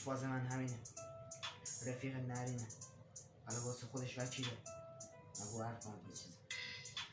فاز من همینه، رفیق نرینه، حالا واسه خودش وکیله. نگو حرف هم یه چیزه.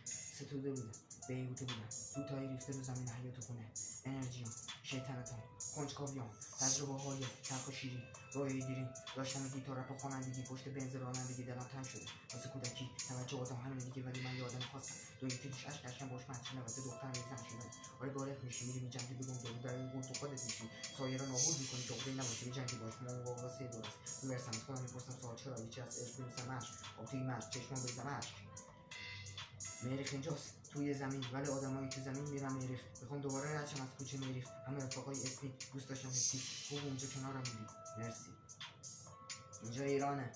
ستوده بودم، بیهوده بودم، روتایی ریخته رو زمین حیات خونه. انرژیام، شیطنتام، کنجکاویام، تجربه های تلخ و شیرین، رویای دیرین، داشتن گیتار رپ و خوانندگی، پشت بنز رانندگی دلم تنگ شده واسه کودکی. توجه همینه دیگه، ولی من یادم خواستم دویی که توش اشکم باش مطمئنه واسه دخترم زن شده. آره بالغ میشی، میری میجنگی بگم دارو در این تو خودت میشی، سایه رو نابود میکنی، دختری نباشی میجنگی باش. من واقعا سه درست میرسم از خودم میپرسم سوال چرا هیچی از عشق میرسم عشق آبتوی مشق چشمان بریزم عشق. مریخ اینجاست توی زمین، ولی آدمایی تو زمین میرن مریخ. میخوام دوباره رچم از کوچه مریخ، همه رفاقای اسمی دوست داشتم حسی، خوب اونجا کنارم بودی، مرسی. اینجا ایرانه.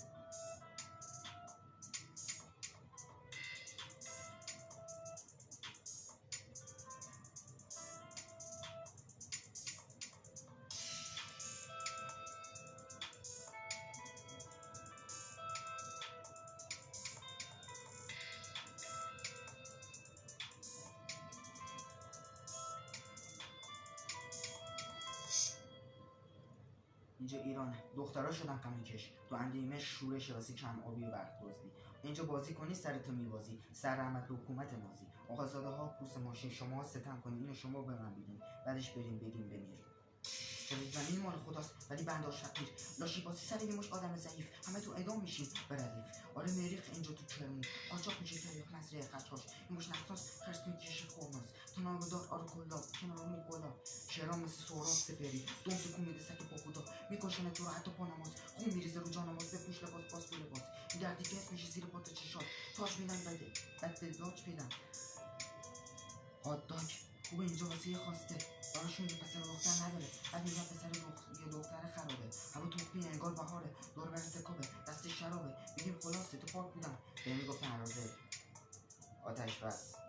اینجا ایرانه. دخترها شدن کمی کش، تو اندیمش شورش واسه کم آبی و وقت دزدی. اینجا بازی کنی سرتو میبازی، سر رحمت به حکومت نازی. آقازاده ها پوست ماشین، شما ستم کنی اینو شما به من بگین، بعدش بریم بگیم بمیریم. چرا زمین مال خداست ولی بنداش فقیر، لاشی بازی سر یه مش آدم ضعیف، همه تو اعدام میشیم به ردیف. آره مریخ اینجا تو کرمون، قاچاق میشه تریاک مزرعه خشخاش، این مش نفساس خرس میکشه خورناس، تو نامدار آره کلا کنار میگولا. شعرام مثل سهراب سپری، دوم تو کون میده سک پاکودا، میکشنه تو رو حتی پا نماز، خون میریزه رو جانماز، بپوش لباس باز تو لباس، گردی کس میشه زیر پات چشات، تاج میدن بعد به داج میدن هات داگ. خوب اینجا واسه یه خواسته، براشون یه پسر دختر نداره، بعد میگن پسر یه دختر خرابه، هوا تخمی انگار بهاره، دور بر ارتکابه، دست شرابه، میگیم خلاصه تو پاک بودم، بهم میگفتن عراضه آتش بس.